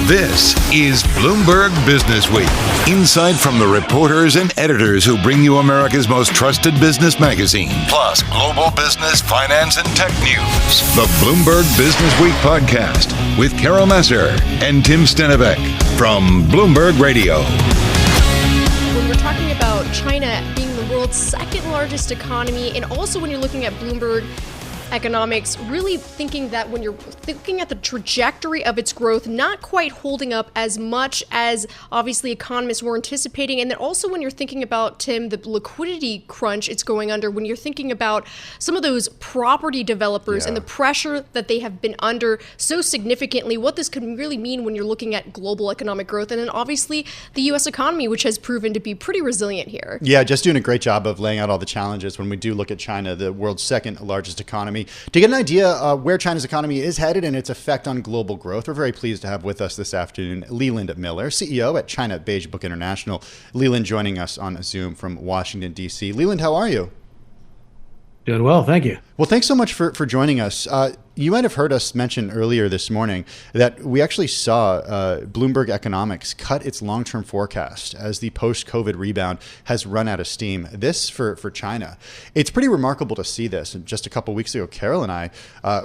This is Bloomberg Businessweek. Insight from the reporters and editors who bring you America's most trusted business magazine, plus global business, finance, and tech news. The Bloomberg Businessweek podcast with Carol Massar and Tim Stenovec from Bloomberg Radio. When we're talking about China being the world's second largest economy, and also when you're looking at Bloomberg economics, really thinking that when you're looking at the trajectory of its growth, not quite holding up as much as obviously economists were anticipating. And then also when you're thinking about, Tim, the liquidity crunch it's going under, when you're thinking about some of those property developers and the pressure that they have been under so significantly, what this could really mean when you're looking at global economic growth. And then obviously the U.S. economy, which has proven to be pretty resilient here. Yeah, just doing a great job of laying out all the challenges when we do look at China, the world's second largest economy. To get an idea where China's economy is headed and its effect on global growth, we're very pleased to have with us this afternoon Leland Miller, CEO at China Beige Book International. Leland joining us on Zoom from Washington, D.C. Leland, how are you? Doing well, thank you. Well, thanks so much for joining us. You might have heard us mention earlier this morning that we actually saw Bloomberg Economics cut its long-term forecast as the post-COVID rebound has run out of steam. This for China. It's pretty remarkable to see this. And just a couple of weeks ago, Carol and I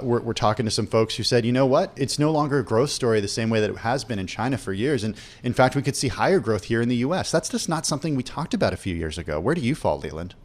were talking to some folks who said, you know what? It's no longer a growth story the same way that it has been in China for years. And in fact, we could see higher growth here in the U.S. That's just not something we talked about a few years ago. Where do you fall, Leland?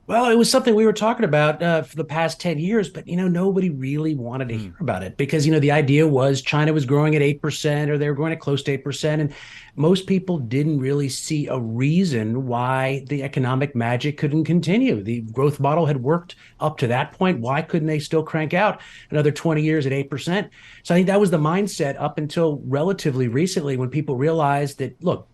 Well, it was something we were talking about for the past 10 years, but, nobody really wanted to hear about it because, the idea was China was growing at 8% or they were growing at close to 8%. And most people didn't really see a reason why the economic magic couldn't continue. The growth model had worked up to that point. Why couldn't they still crank out another 20 years at 8%? So I think that was the mindset up until relatively recently when people realized that, look,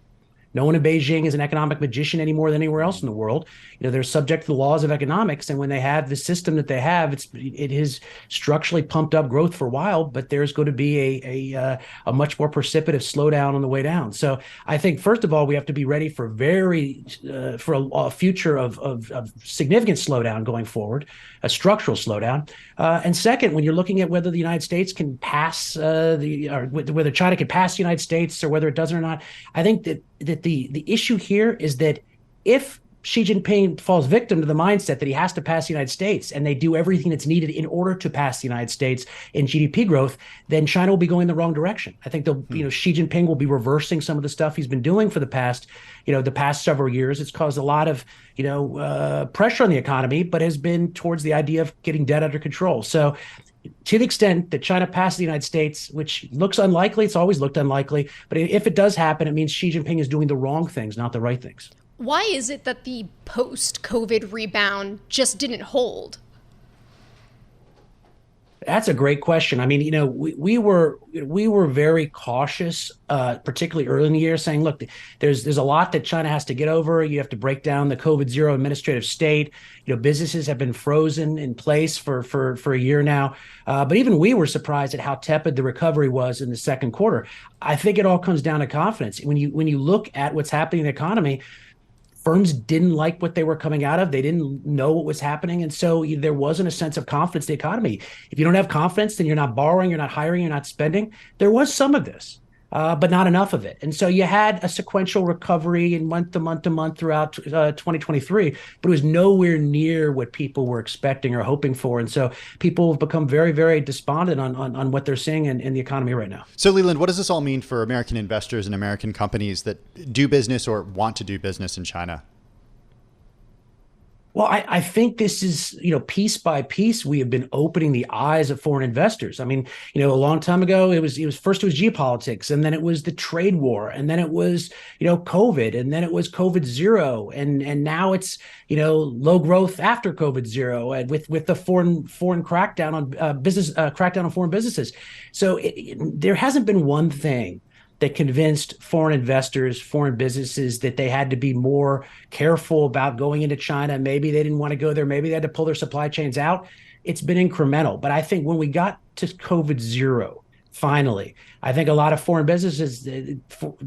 no one in Beijing is an economic magician any more than anywhere else in the world. They're subject to the laws of economics. And when they have the system that they have, it has structurally pumped up growth for a while, but there's going to be a much more precipitous slowdown on the way down. So I think, first of all, we have to be ready for a future of significant slowdown going forward, a structural slowdown. And second, when you're looking at whether the United States can pass whether China can pass the United States or whether it doesn't or not, I think that the issue here is that if Xi Jinping falls victim to the mindset that he has to pass the United States and they do everything that's needed in order to pass the United States in GDP growth, then China will be going the wrong direction. I think Xi Jinping will be reversing some of the stuff he's been doing for the past several years. It's caused a lot of, pressure on the economy, but has been towards the idea of getting debt under control. So to the extent that China passes the United States, which looks unlikely, it's always looked unlikely, but if it does happen, it means Xi Jinping is doing the wrong things, not the right things. Why is it that the post-COVID rebound just didn't hold? That's a great question. I mean, we were very cautious, particularly early in the year, saying, look, there's a lot that China has to get over. You have to break down the COVID zero administrative state. Businesses have been frozen in place for a year now. But even we were surprised at how tepid the recovery was in the second quarter. I think it all comes down to confidence. When you look at what's happening in the economy, firms didn't like what they were coming out of. They didn't know what was happening. And so there wasn't a sense of confidence in the economy. If you don't have confidence, then you're not borrowing, you're not hiring, you're not spending. There was some of this, but not enough of it. And so you had a sequential recovery in month to month throughout 2023, but it was nowhere near what people were expecting or hoping for. And so people have become very, very despondent on what they're seeing in the economy right now. So Leland, what does this all mean for American investors and American companies that do business or want to do business in China? Well, I think this is, piece by piece, we have been opening the eyes of foreign investors. I mean, a long time ago, it was geopolitics, and then it was the trade war, and then it was, COVID, and then it was COVID zero, and now it's, low growth after COVID zero, and with the foreign crackdown on foreign businesses. So there hasn't been one thing that convinced foreign investors, foreign businesses that they had to be more careful about going into China. Maybe they didn't want to go there. Maybe they had to pull their supply chains out. It's been incremental. But I think when we got to COVID zero, finally, I think a lot of foreign businesses, they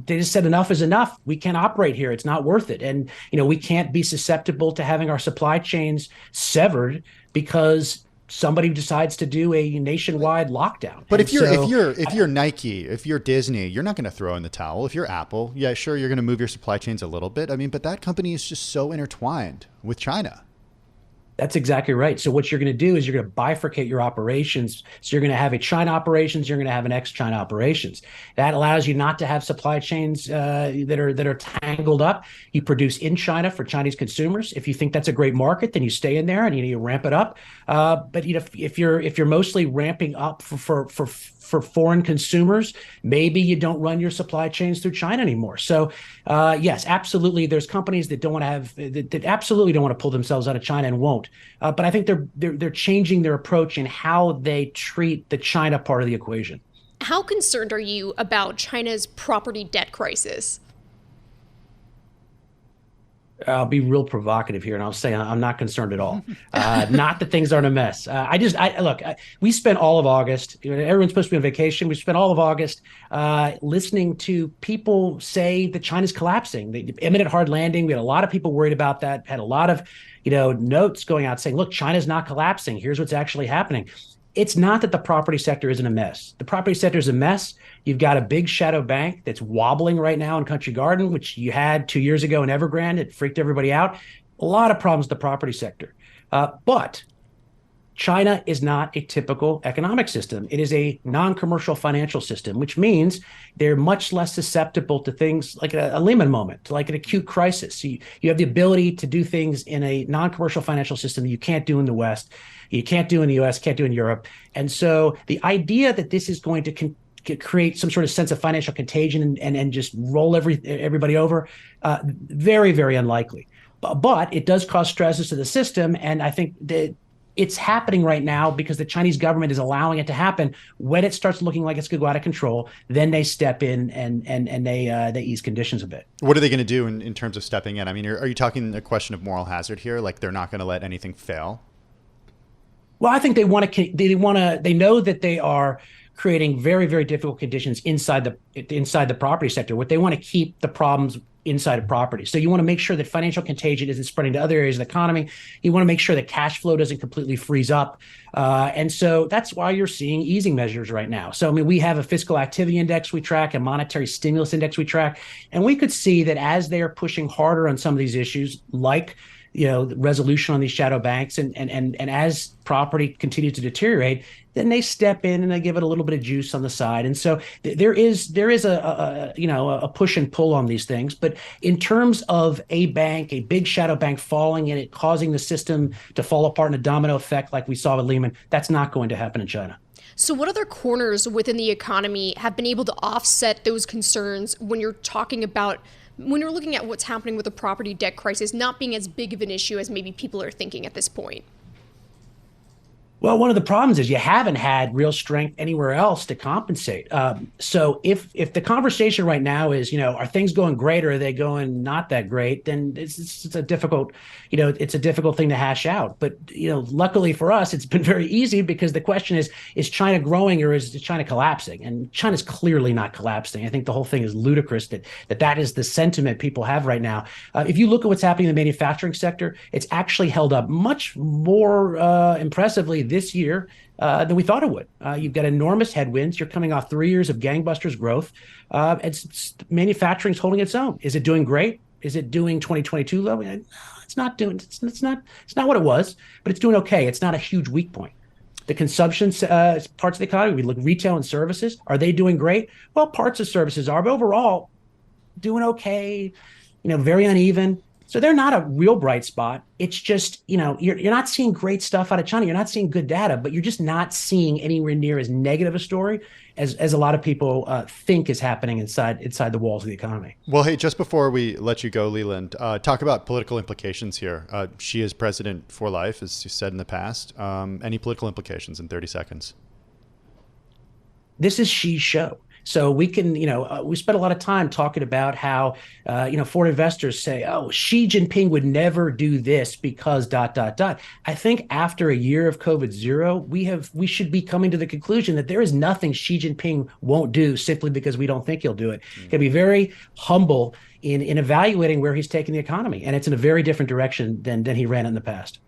just said enough is enough. We can't operate here. It's not worth it. And, we can't be susceptible to having our supply chains severed because somebody decides to do a nationwide lockdown. But And if you're so, if you're Nike, if you're Disney, you're not going to throw in the towel. If you're Apple, yeah, sure, you're going to move your supply chains a little bit. I mean, but that company is just so intertwined with China. That's exactly right. So what you're going to do is you're going to bifurcate your operations. So you're going to have a China operations. You're going to have an ex-China operations. That allows you not to have supply chains that are tangled up. You produce in China for Chinese consumers. If you think that's a great market, then you stay in there and you ramp it up. But if you're mostly ramping up for foreign consumers, maybe you don't run your supply chains through China anymore. So yes, absolutely. There's companies that don't want to have that absolutely don't want to pull themselves out of China and won't. But I think they're changing their approach in how they treat the China part of the equation. How concerned are you about China's property debt crisis? I'll be real provocative here, and I'll say I'm not concerned at all. Not that things aren't a mess. Look. We spent all of August. Everyone's supposed to be on vacation. We spent all of August listening to people say that China's collapsing. The imminent hard landing. We had a lot of people worried about that. Had a lot of, notes going out saying, "Look, China's not collapsing. Here's what's actually happening." It's not that the property sector isn't a mess. The property sector is a mess. You've got a big shadow bank that's wobbling right now in Country Garden, which you had 2 years ago in Evergrande. It freaked everybody out. A lot of problems with the property sector. But China is not a typical economic system. It is a non-commercial financial system, which means they're much less susceptible to things like a Lehman moment, like an acute crisis. So you have the ability to do things in a non-commercial financial system that you can't do in the West, you can't do in the US, can't do in Europe. And so the idea that this is going to create some sort of sense of financial contagion and just roll everybody over, very, very unlikely. But it does cause stresses to the system. And I think that it's happening right now because the Chinese government is allowing it to happen. When it starts looking like it's going to go out of control, then they step in and they ease conditions a bit. What are they going to do in terms of stepping in? I mean, are you talking a question of moral hazard here? Like they're not going to let anything fail? Well, I think they know that they are creating very, very difficult conditions inside the property sector. What they want to keep the problems inside of property. So you want to make sure that financial contagion isn't spreading to other areas of the economy. You want to make sure that cash flow doesn't completely freeze up. And so that's why you're seeing easing measures right now. So, I mean, we have a fiscal activity index we track, a monetary stimulus index we track, and we could see that as they are pushing harder on some of these issues, like the resolution on these shadow banks, and as property continues to deteriorate, then they step in and they give it a little bit of juice on the side. And so there is a push and pull on these things. But in terms of a bank, a big shadow bank falling and it causing the system to fall apart in a domino effect like we saw with Lehman, that's not going to happen in China. So what other corners within the economy have been able to offset those concerns when you're looking at what's happening with the property debt crisis not being as big of an issue as maybe people are thinking at this point? Well, one of the problems is you haven't had real strength anywhere else to compensate. So if the conversation right now is, are things going great or are they going not that great, then it's a difficult, it's a difficult thing to hash out. But, luckily for us, it's been very easy because the question is China growing or is China collapsing? And China's clearly not collapsing. I think the whole thing is ludicrous that is the sentiment people have right now. If you look at what's happening in the manufacturing sector, it's actually held up much more impressively this year than we thought it would. You've got enormous headwinds. You're coming off 3 years of gangbusters growth. Manufacturing's holding its own. Is it doing great? Is it doing 2022 level? It's not doing. It's not what it was, but it's doing okay. It's not a huge weak point. The consumption parts of the economy, we look retail and services. Are they doing great? Well, parts of services are, but overall, doing okay. Very uneven. So they're not a real bright spot. It's just, you're not seeing great stuff out of China. You're not seeing good data, but you're just not seeing anywhere near as negative a story as a lot of people think is happening inside the walls of the economy. Well, hey, just before we let you go, Leland, talk about political implications here. She is president for life, as you said in the past. Any political implications in 30 seconds? This is Xi's show. So we can, we spent a lot of time talking about how, foreign investors say, oh, Xi Jinping would never do this because ... I think after a year of COVID-0, we should be coming to the conclusion that there is nothing Xi Jinping won't do simply because we don't think he'll do it. He's going to be very humble in evaluating where he's taking the economy. And it's in a very different direction than he ran in the past.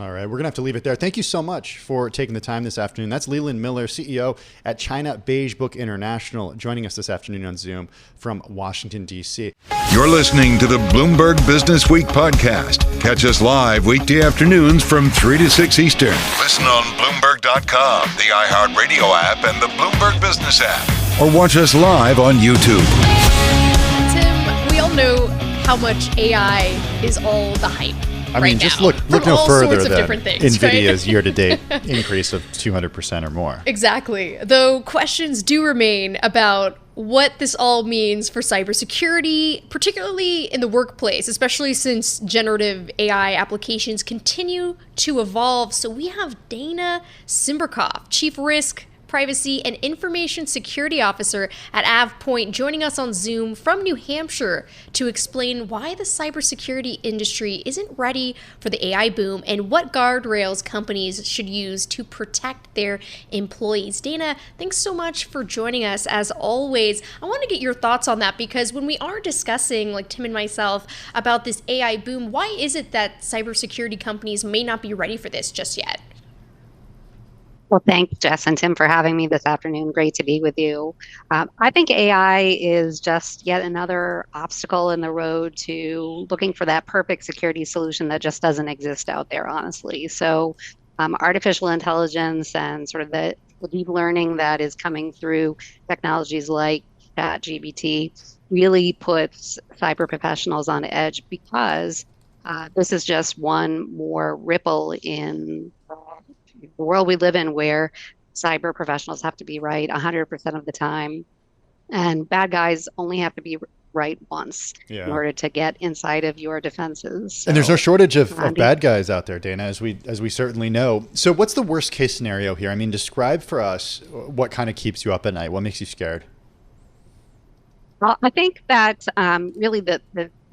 All right, we're going to have to leave it there. Thank you so much for taking the time this afternoon. That's Leland Miller, CEO at China Beige Book International, joining us this afternoon on Zoom from Washington, D.C. You're listening to the Bloomberg Businessweek podcast. Catch us live weekday afternoons from 3 to 6 Eastern. Listen on Bloomberg.com, the iHeartRadio app, and the Bloomberg Business app. Or watch us live on YouTube. Tim, we all know how much AI is all the hype. I mean, just look no further than NVIDIA's year-to-date increase of 200% or more. Exactly. Though questions do remain about what this all means for cybersecurity, particularly in the workplace, especially since generative AI applications continue to evolve. So we have Dana Simberkoff, Chief Risk, Privacy, and Information Security Officer at AvePoint, joining us on Zoom from New Hampshire to explain why the cybersecurity industry isn't ready for the AI boom and what guardrails companies should use to protect their employees. Dana, thanks so much for joining us as always. I want to get your thoughts on that because when we are discussing, like Tim and myself, about this AI boom, why is it that cybersecurity companies may not be ready for this just yet? Well, thanks, Jess and Tim, for having me this afternoon. Great to be with you. I think AI is just yet another obstacle in the road to looking for that perfect security solution that just doesn't exist out there, honestly. So artificial intelligence and sort of the deep learning that is coming through technologies like ChatGPT really puts cyber professionals on edge because this is just one more ripple in the world we live in where cyber professionals have to be right 100% of the time. And bad guys only have to be right once in order to get inside of your defenses. So, and there's no shortage of bad guys out there, Dana, as we certainly know. So what's the worst case scenario here? I mean, describe for us what kind of keeps you up at night. What makes you scared? Well, I think that really the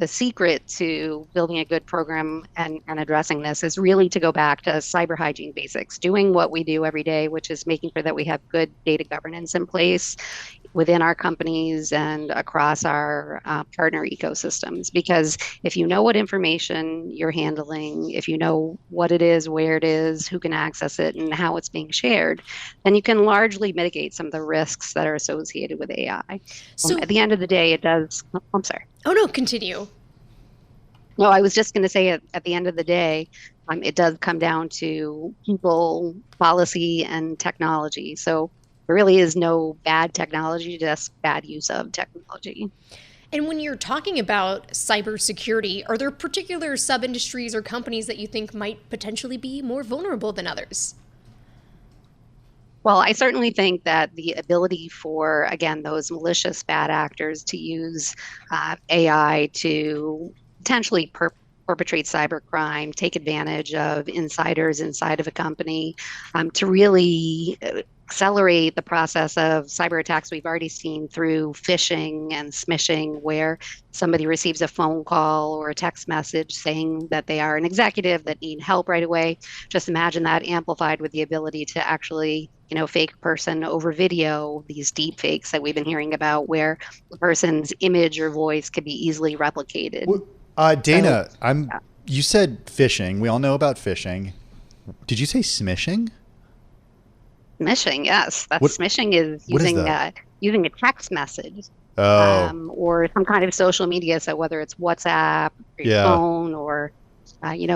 secret to building a good program and addressing this is really to go back to cyber hygiene basics, doing what we do every day, which is making sure that we have good data governance in place within our companies and across our partner ecosystems. Because if you know what information you're handling, if you know what it is, where it is, who can access it, and how it's being shared, then you can largely mitigate some of the risks that are associated with AI. So at the end of the day, it does. I'm sorry. Oh, no, continue. No, I was just going to say at the end of the day, it does come down to people, policy, and technology. So there really is no bad technology, just bad use of technology. And when you're talking about cybersecurity, are there particular sub-industries or companies that you think might potentially be more vulnerable than others? Well, I certainly think that the ability for, again, those malicious bad actors to use AI to potentially perpetrate cybercrime, take advantage of insiders inside of a company, to really accelerate the process of cyber attacks we've already seen through phishing and smishing, where somebody receives a phone call or a text message saying that they are an executive that need help right away. Just imagine that amplified with the ability to actually, fake person over video, these deep fakes that we've been hearing about, where the person's image or voice could be easily replicated. Dana, you said phishing. We all know about phishing. Did you say smishing? Smishing, yes. Smishing is using a text message or some kind of social media. So whether it's WhatsApp, or your phone, or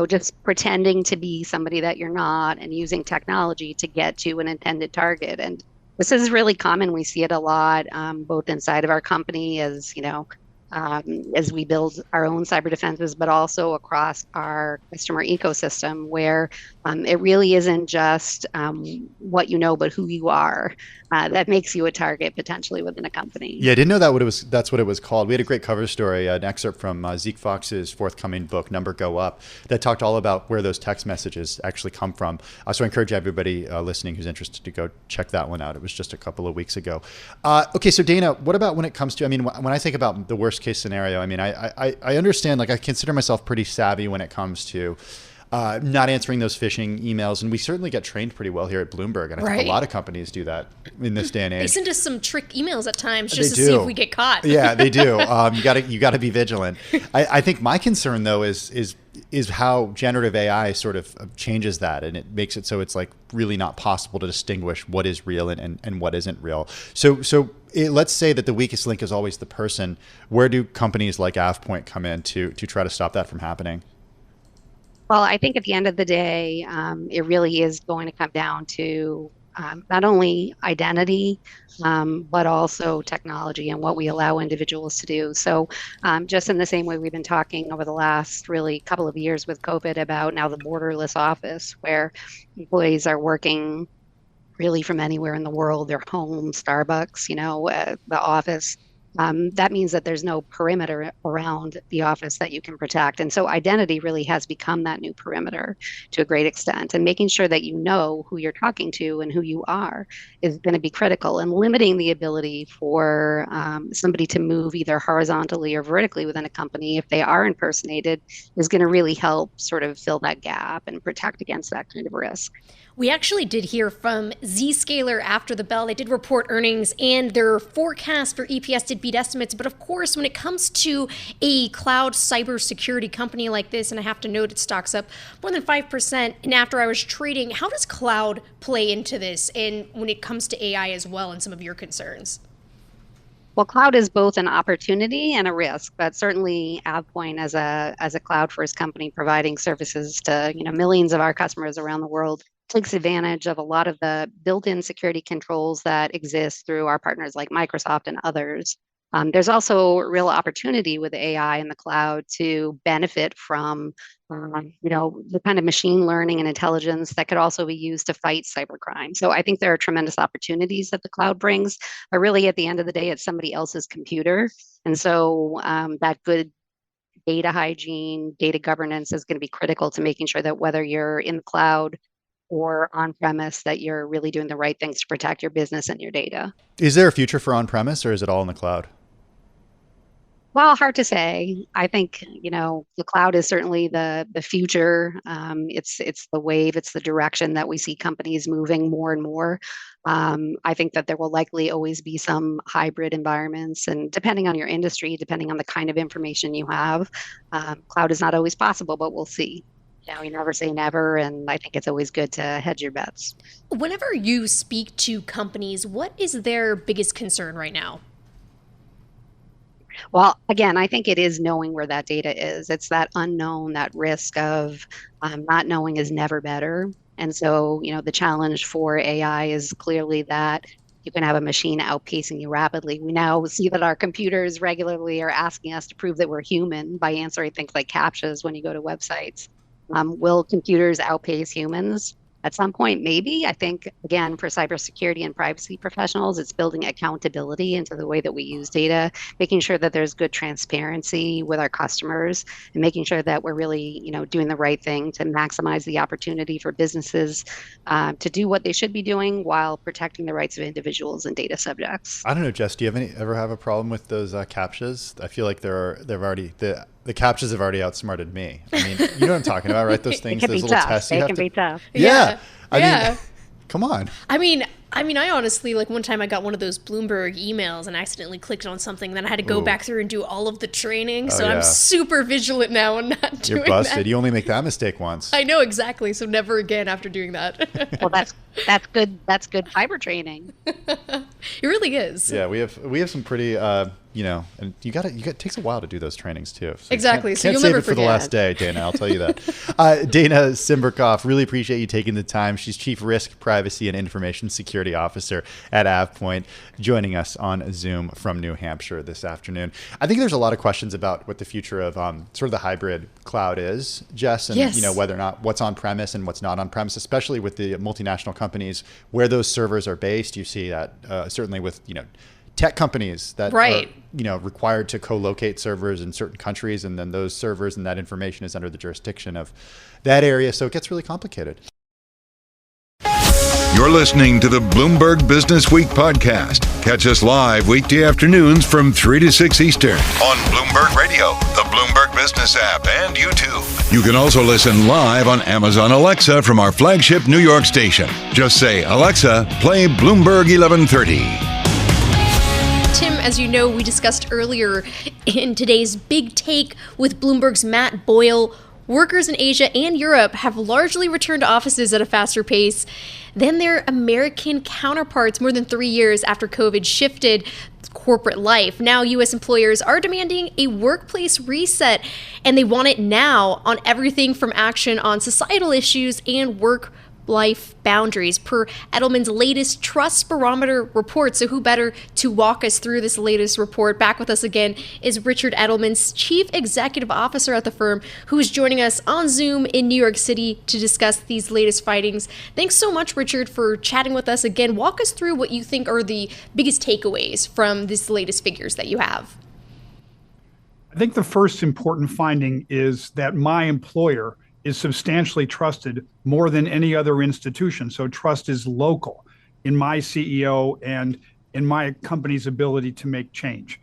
just pretending to be somebody that you're not and using technology to get to an intended target. And this is really common. We see it a lot, both inside of our company as we build our own cyber defenses, but also across our customer ecosystem, where it really isn't just what you know, but who you are that makes you a target potentially within a company. Yeah, I didn't know that's what it was called. We had a great cover story, an excerpt from Zeke Fox's forthcoming book, Number Go Up, that talked all about where those text messages actually come from. So I encourage everybody listening who's interested to go check that one out. It was just a couple of weeks ago. Okay, so Dana, what about when it comes to, when I think about the worst case scenario, I understand, I consider myself pretty savvy when it comes to not answering those phishing emails. And we certainly get trained pretty well here at Bloomberg. And I think a lot of companies do that in this day and age. They send us some trick emails at times just to see if we get caught. Yeah, they do. You gotta be vigilant. I think my concern though is how generative AI sort of changes that, and it makes it so it's like really not possible to distinguish what is real and what isn't real. So let's say that the weakest link is always the person. Where do companies like AvePoint come in to try to stop that from happening? Well, I think at the end of the day, it really is going to come down to not only identity, but also technology and what we allow individuals to do. So just in the same way we've been talking over the last really couple of years with COVID about now the borderless office, where employees are working really from anywhere in the world, their home, Starbucks, the office. That means that there's no perimeter around the office that you can protect. And so identity really has become that new perimeter to a great extent. And making sure that you know who you're talking to and who you are is going to be critical. And limiting the ability for somebody to move either horizontally or vertically within a company if they are impersonated is going to really help sort of fill that gap and protect against that kind of risk. We actually did hear from Zscaler after the bell. They did report earnings, and their forecast for EPS did beat estimates. But of course, when it comes to a cloud cybersecurity company like this, and I have to note it stocks up more than 5% in after hours trading, how does cloud play into this, and when it comes to AI as well, and some of your concerns? Well, cloud is both an opportunity and a risk, but certainly AvePoint as a cloud-first company providing services to millions of our customers around the world takes advantage of a lot of the built-in security controls that exist through our partners like Microsoft and others. There's also a real opportunity with AI in the cloud to benefit from, the kind of machine learning and intelligence that could also be used to fight cybercrime. So I think there are tremendous opportunities that the cloud brings, but really at the end of the day, it's somebody else's computer. And so that good data hygiene, data governance is going to be critical to making sure that whether you're in the cloud or on-premise, that you're really doing the right things to protect your business and your data. Is there a future for on-premise, or is it all in the cloud? Well, hard to say. I think, the cloud is certainly the future. It's the wave, it's the direction that we see companies moving more and more. I think that there will likely always be some hybrid environments, and depending on your industry, depending on the kind of information you have, cloud is not always possible, but we'll see. You never say never, and I think it's always good to hedge your bets. Whenever you speak to companies, what is their biggest concern right now? Well, again, I think it is knowing where that data is. It's that unknown, that risk of not knowing is never better. And so, the challenge for AI is clearly that you can have a machine outpacing you rapidly. We now see that our computers regularly are asking us to prove that we're human by answering things like CAPTCHAs when you go to websites. Will computers outpace humans? At some point, maybe. I think, again, for cybersecurity and privacy professionals, it's building accountability into the way that we use data, making sure that there's good transparency with our customers, and making sure that we're really, doing the right thing to maximize the opportunity for businesses to do what they should be doing while protecting the rights of individuals and data subjects. I don't know, Jess, do you ever have a problem with those CAPTCHAs? I feel like the CAPTCHAs have already outsmarted me. I mean, you know what I'm talking about, right? Those things, those little tests. They can be tough. Yeah. I mean, come on. I honestly, one time I got one of those Bloomberg emails and accidentally clicked on something. Then I had to go back through and do all of the training. So I'm super vigilant now and not doing that. You're busted. You only make that mistake once. I know, exactly. So never again after doing that. Well, that's good. That's good cyber training. It really is. Yeah, we have some pretty, and it takes a while to do those trainings too. So exactly. Can't you'll save never it for forget. the last day, Dana. I'll tell you that. Dana Simberkoff, really appreciate you taking the time. She's Chief Risk, Privacy, and Information Security Officer at AvePoint, joining us on Zoom from New Hampshire this afternoon. I think there's a lot of questions about what the future of sort of the hybrid cloud is, Jess, and whether or not what's on premise and what's not on premise, especially with the multinational companies where those servers are based. You see that certainly with tech companies that are required to co-locate servers in certain countries, and then those servers and that information is under the jurisdiction of that area. So it gets really complicated. You're listening to the Bloomberg Businessweek podcast. Catch us live weekday afternoons from 3 to 6 Eastern on Bloomberg Radio, the Bloomberg Business app, and YouTube. You can also listen live on Amazon Alexa from our flagship New York station. Just say, Alexa, play Bloomberg 1130. Tim, as you know, we discussed earlier in today's Big Take with Bloomberg's Matt Boyle, workers in Asia and Europe have largely returned to offices at a faster pace than their American counterparts more than 3 years after COVID shifted corporate life. Now, U.S. employers are demanding a workplace reset, and they want it now on everything from action on societal issues and work-life boundaries, per Edelman's latest Trust Barometer report. So who better to walk us through this latest report? Back with us again is Richard Edelman's Chief Executive Officer at the firm, who is joining us on Zoom in New York City to discuss these latest findings. Thanks so much, Richard, for chatting with us again. Walk us through what you think are the biggest takeaways from these latest figures that you have. I think the first important finding is that my employer is substantially trusted more than any other institution. So trust is local in my CEO and in my company's ability to make change.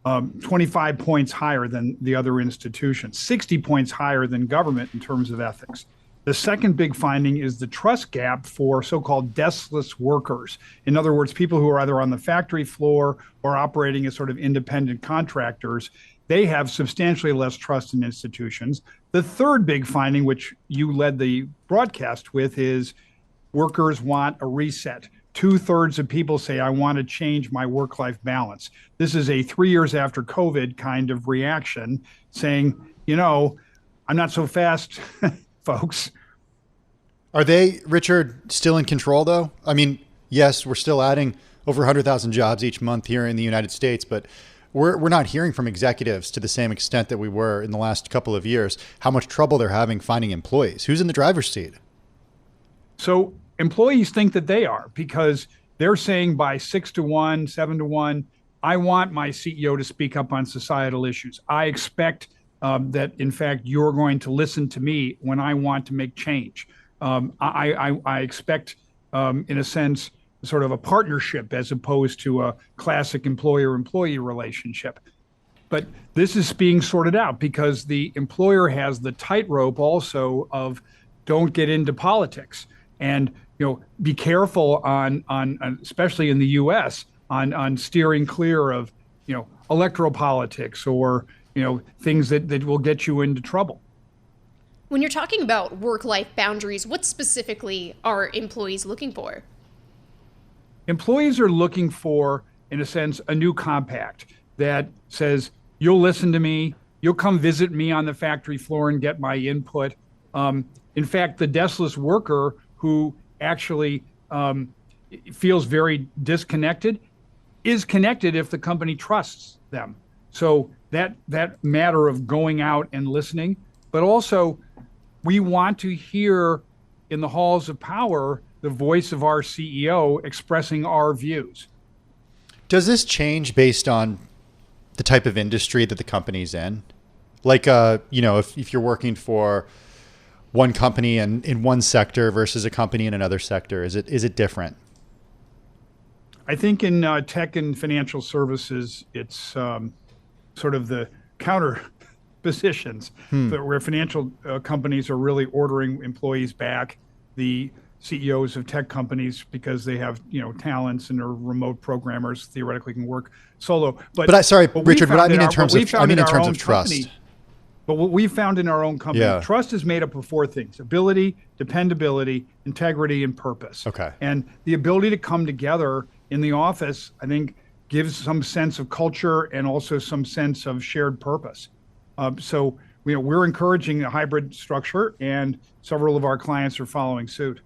25 points higher than the other institutions, 60 points higher than government in terms of ethics. The second big finding is the trust gap for so-called deskless workers. In other words, people who are either on the factory floor or operating as sort of independent contractors. They have substantially less trust in institutions. The third big finding, which you led the broadcast with, is workers want a reset. 2/3 of people say, I want to change my work-life balance. This is a 3 years after COVID kind of reaction saying, I'm not so fast, folks. Are they, Richard, still in control, though? I mean, yes, we're still adding over 100,000 jobs each month here in the United States, but we're not hearing from executives to the same extent that we were in the last couple of years, how much trouble they're having finding employees. Who's in the driver's seat? So employees think that they are, because they're saying by 6-1, 7-1, I want my CEO to speak up on societal issues. I expect that, in fact, you're going to listen to me when I want to make change. I expect, in a sense, sort of a partnership as opposed to a classic employer-employee relationship. But this is being sorted out because the employer has the tightrope also of don't get into politics and be careful on especially in the U.S. on steering clear of electoral politics or things that will get you into trouble. When you're talking about work-life boundaries, what specifically are employees looking for? Employees are looking for, in a sense, a new compact that says, you'll listen to me, you'll come visit me on the factory floor and get my input. In fact, the deskless worker who actually feels very disconnected is connected if the company trusts them. So that matter of going out and listening, but also we want to hear in the halls of power the voice of our CEO expressing our views. Does this change based on the type of industry that the company's in? Like, if you're working for one company and in one sector versus a company in another sector, is it different? I think in tech and financial services, it's sort of the counter positions where financial companies are really ordering employees back. The CEOs of tech companies, because they have talents and are remote programmers, theoretically can work solo. But Richard, what I mean in terms of trust. But what we found in our own company, trust is made up of four things: ability, dependability, integrity, and purpose. Okay. And the ability to come together in the office, I think, gives some sense of culture and also some sense of shared purpose. So we're encouraging a hybrid structure, and several of our clients are following suit.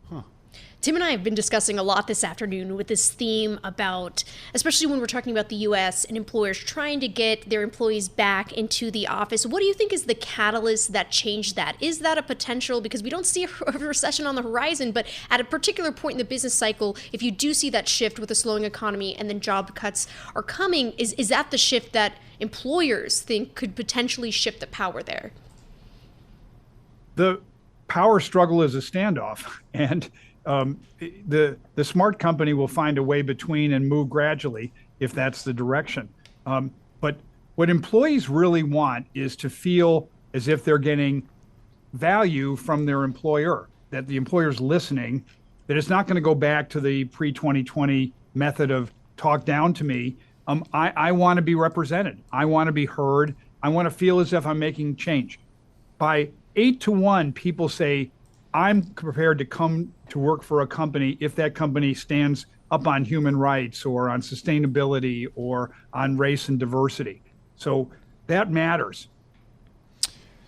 Tim and I have been discussing a lot this afternoon with this theme about, especially when we're talking about the U.S. and employers trying to get their employees back into the office. What do you think is the catalyst that changed that? Is that a potential, because we don't see a recession on the horizon, but at a particular point in the business cycle, if you do see that shift with a slowing economy and then job cuts are coming, is that the shift that employers think could potentially shift the power there? The power struggle is a standoff, and the smart company will find a way between and move gradually if that's the direction. But what employees really want is to feel as if they're getting value from their employer, that the employer's listening, that it's not going to go back to the pre-2020 method of talk down to me. I want to be represented. I want to be heard. I want to feel as if I'm making change. By 8-1, people say, I'm prepared to come to work for a company if that company stands up on human rights or on sustainability or on race and diversity. So that matters.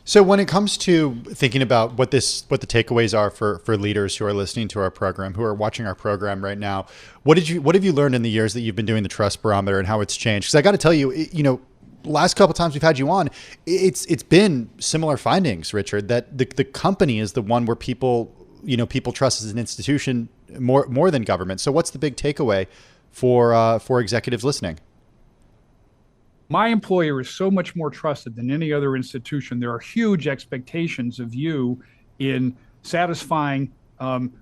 So when it comes to thinking about what the takeaways are for leaders who are listening to our program, who are watching our program right now, what have you learned in the years that you've been doing the Trust Barometer and how it's changed? Because I got to tell you, last couple of times we've had you on, it's been similar findings, Richard, that the company is the one where people trust as an institution more than government. So what's the big takeaway for executives listening? My employer is so much more trusted than any other institution. There are huge expectations of you in satisfying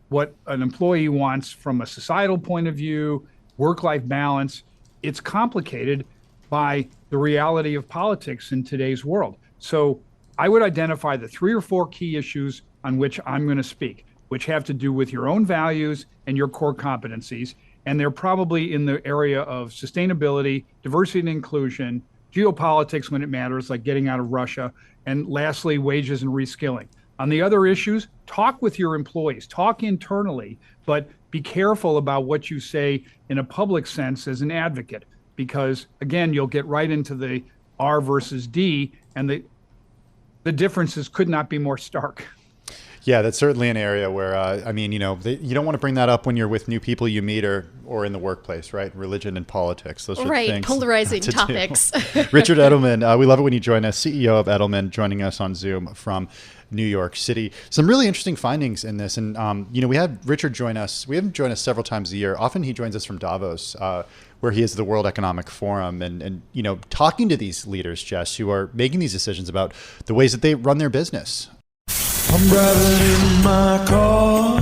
what an employee wants from a societal point of view, work-life balance. It's complicated by the reality of politics in today's world. So I would identify the 3 or 4 key issues on which I'm going to speak, which have to do with your own values and your core competencies. And they're probably in the area of sustainability, diversity and inclusion, geopolitics when it matters, like getting out of Russia, and lastly, wages and reskilling. On the other issues, talk with your employees, talk internally, but be careful about what you say in a public sense as an advocate, because again, you'll get right into the R versus D, and the differences could not be more stark. Yeah, that's certainly an area where, you don't want to bring that up when you're with new people you meet or in the workplace, right? Religion and politics, those are things. Polarizing topics. Richard Edelman, we love it when you join us, CEO of Edelman, joining us on Zoom from New York City. Some really interesting findings in this. And, we had Richard join us. We have him join us several times a year. Often he joins us from Davos, where he is the World Economic Forum and talking to these leaders, Jess, who are making these decisions about the ways that they run their business. I'm driving in my car.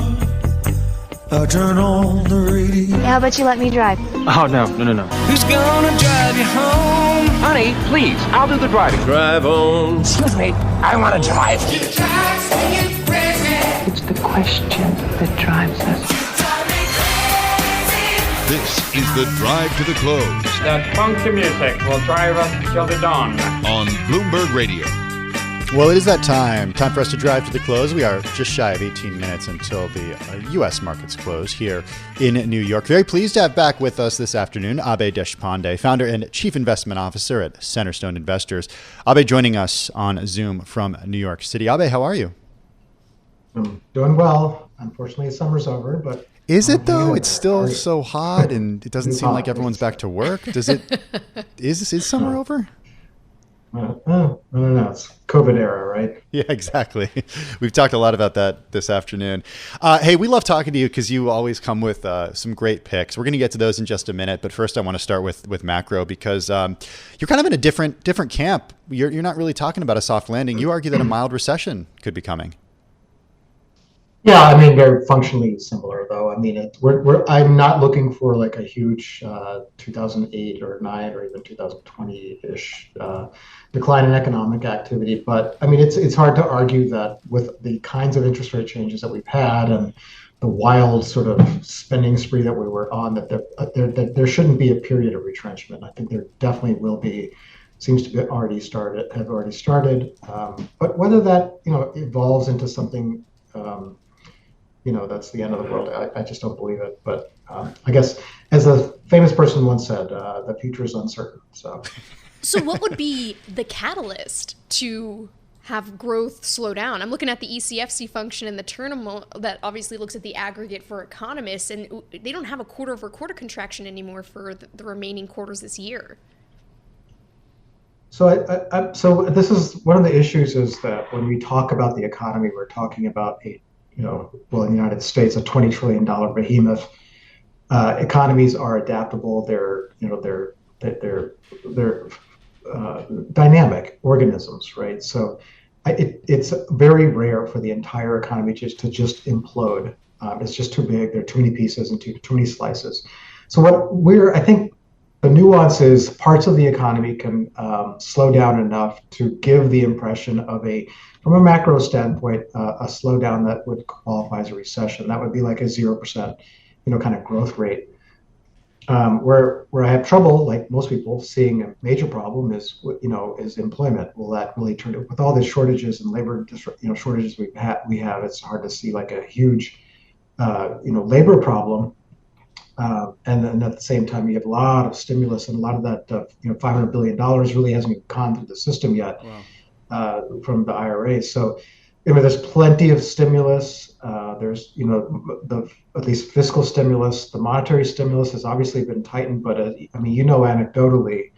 I turn on the radio. How about you let me drive? Oh, no. Who's gonna drive you home? Honey, please, I'll do the driving. Drive on. Excuse me, I want to drive. It's the question that drives us. This is the Drive to the Close That funky music will drive us till the dawn. on Bloomberg Radio. Well, it is that time for us to drive to the close. We are just shy of 18 minutes until the U.S. markets close here in New York. Very pleased to have back with us this afternoon Abhay Deshpande, founder and chief investment officer at Centerstone Investors. Abhay joining us on Zoom from New York City. Abhay, how are you? I'm doing well. Unfortunately, summer's over, but is it though? It's still so hot, and it doesn't seem like everyone's back to work. Does it? Is summer over? No. It's COVID era, right? Yeah, exactly. We've talked a lot about that this afternoon. Hey, we love talking to you because you always come with some great picks. We're going to get to those in just a minute, but first I want to start with macro because you're kind of in a different camp. You're not really talking about a soft landing. You argue that a mild recession could be coming. Yeah, I mean, they're functionally similar, though. I mean, I'm not looking for like a huge 2008 or 9 or even 2020-ish decline in economic activity. But I mean, it's hard to argue that with the kinds of interest rate changes that we've had and the wild sort of spending spree that we were on, that there shouldn't be a period of retrenchment. I think there definitely will be. Seems to be have already started. But whether that evolves into something. That's the end of the world. I just don't believe it. But I guess, as a famous person once said, the future is uncertain. So what would be the catalyst to have growth slow down? I'm looking at the ECFC function in the terminal that obviously looks at the aggregate for economists, and they don't have a quarter-over-quarter contraction anymore for the remaining quarters this year. So so this is one of the issues is that when we talk about the economy, we're talking about in the United States, a $20 trillion behemoth. Economies are adaptable. They're dynamic organisms, right? So it's very rare for the entire economy to just implode It's just too big. There are too many pieces and too many slices. So I think the nuance is parts of the economy can slow down enough to give the impression of from a macro standpoint, a slowdown that would qualify as a recession. That would be like a 0%, kind of growth rate. Where I have trouble, like most people, seeing a major problem is employment. Will that really turn it with all the shortages and labor, shortages we have? It's hard to see like a huge, labor problem. And then at the same time, you have a lot of stimulus, and a lot of that, $500 billion really hasn't gone through the system yet. Wow. From the IRA. So, there's plenty of stimulus. There's, at least fiscal stimulus. The monetary stimulus has obviously been tightened, but anecdotally,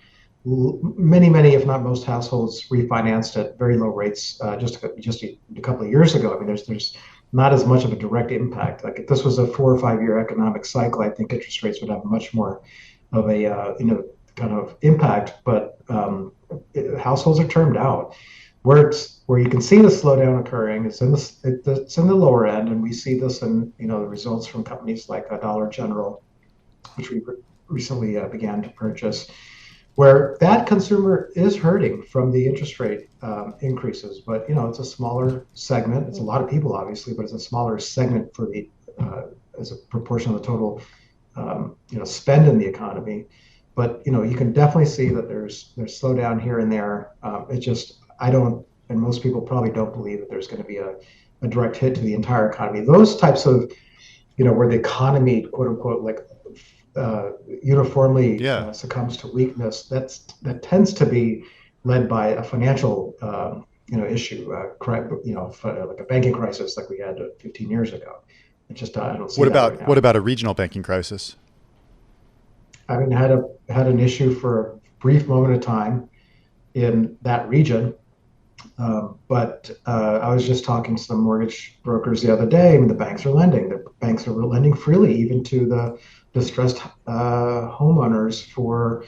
many, if not most households refinanced at very low rates just a couple of years ago. There's not as much of a direct impact. Like if this was a 4 or 5 year economic cycle, I think interest rates would have much more of a kind of impact. But households are termed out. Where you can see the slowdown occurring, it's in the lower end, and we see this in the results from companies like Dollar General, which we recently began to purchase, where that consumer is hurting from the interest rate increases. But it's a smaller segment. It's a lot of people, obviously, but it's a smaller segment for the as a proportion of the total spend in the economy. But you can definitely see that there's slowdown here and there. I don't, and most people probably don't believe that there's going to be a direct hit to the entire economy. Those types of, where the economy, quote unquote, like uniformly succumbs to weakness, that tends to be led by a financial, issue, like a banking crisis like we had 15 years ago. It just I don't see What that about right now. what about a regional banking crisis? Had an issue for a brief moment of time in that region. But I was just talking to some mortgage brokers the other day. The banks are lending. The banks are lending freely, even to the distressed homeowners for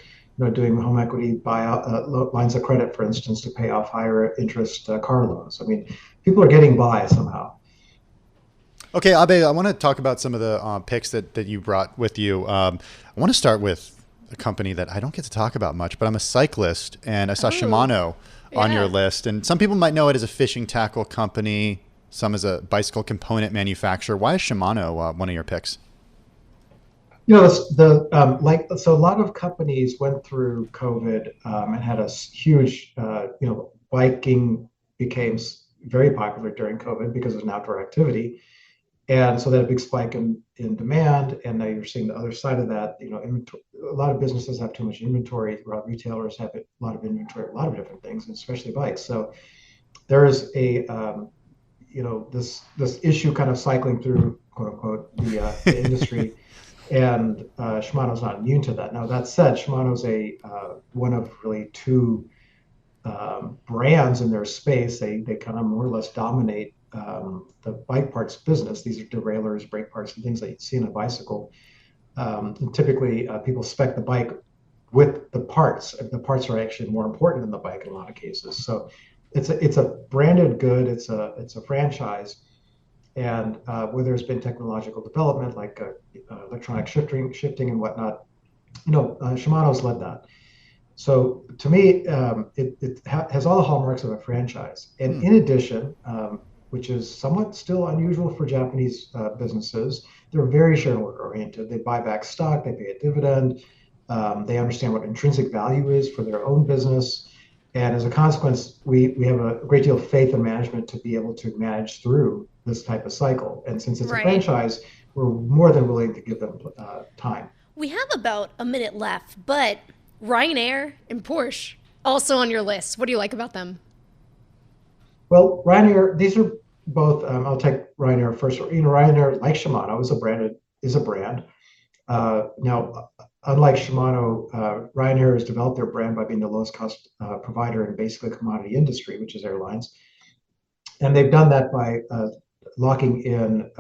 doing home equity buyout lines of credit, for instance, to pay off higher interest car loans. People are getting by somehow. Okay, Abhay, I want to talk about some of the picks that you brought with you. I want to start with a company that I don't get to talk about much, but I'm a cyclist, and I saw Shimano on your list. And some people might know it as a fishing tackle company, some as a bicycle component manufacturer. Why is Shimano one of your picks? So a lot of companies went through COVID and had a huge, biking became very popular during COVID because it was an outdoor activity. And so that a big spike in demand, and now you're seeing the other side of that. A lot of businesses have too much inventory. A lot of retailers have a lot of inventory, a lot of different things, especially bikes. So there is a, this issue kind of cycling through, quote unquote, the industry, and Shimano's not immune to that. Now that said, Shimano's one of really two brands in their space. They kind of more or less dominate the bike parts business. These are derailleurs, brake parts, and things that you see in a bicycle. And typically, people spec the bike with the parts. The parts are actually more important than the bike in a lot of cases. So it's a branded good. It's a franchise, and where there's been technological development like electronic shifting and whatnot, Shimano's led that. So to me, it has all the hallmarks of a franchise. And in addition, which is somewhat still unusual for Japanese businesses, they're very shareholder oriented. They buy back stock, they pay a dividend, they understand what intrinsic value is for their own business. And as a consequence, we have a great deal of faith in management to be able to manage through this type of cycle. And since it's a franchise, we're more than willing to give them time. We have about a minute left, but Ryanair and Porsche also on your list. What do you like about them? Well, Ryanair, these are both, I'll take Ryanair first. Ryanair, like Shimano, is a brand. Now, unlike Shimano, Ryanair has developed their brand by being the lowest cost provider in basically the commodity industry, which is airlines. And they've done that by locking in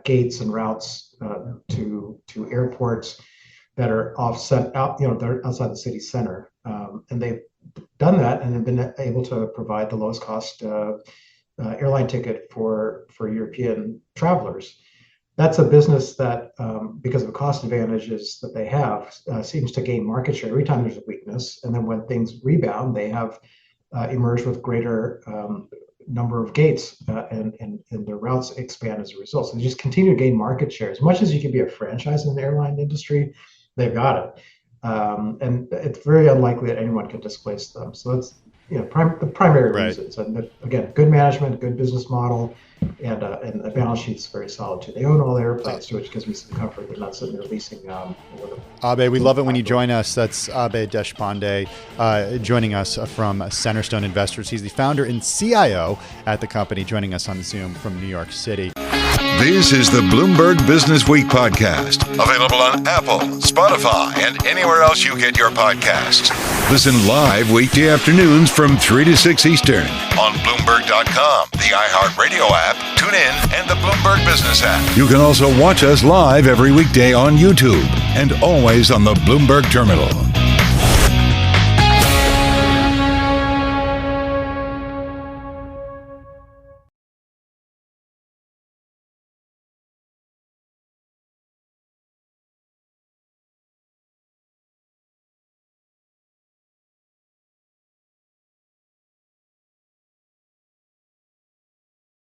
gates and routes to airports that are they're outside the city center. And they've done that and have been able to provide the lowest cost airline ticket for European travelers. that's a business that, because of the cost advantages that they have, seems to gain market share every time there's a weakness. And then when things rebound, they have emerged with greater number of gates and their routes expand as a result. So they just continue to gain market share. As much as you can be a franchise in the airline industry, they've got it. And it's very unlikely that anyone can displace them. So that's the primary reasons. And again, good management, good business model, and the balance sheet's very solid too. They own all the airplanes too, which gives me some comfort. They're not sitting there leasing. Abhay, we love it when you join us. That's Abhay Deshpande joining us from Centerstone Investors. He's the founder and CIO at the company, joining us on Zoom from New York City. This is the Bloomberg Businessweek podcast, available on Apple, Spotify, and anywhere else you get your podcasts. Listen live weekday afternoons from 3 to 6 Eastern on Bloomberg.com, the iHeartRadio app, TuneIn, and the Bloomberg Business app. You can also watch us live every weekday on YouTube and always on the Bloomberg Terminal.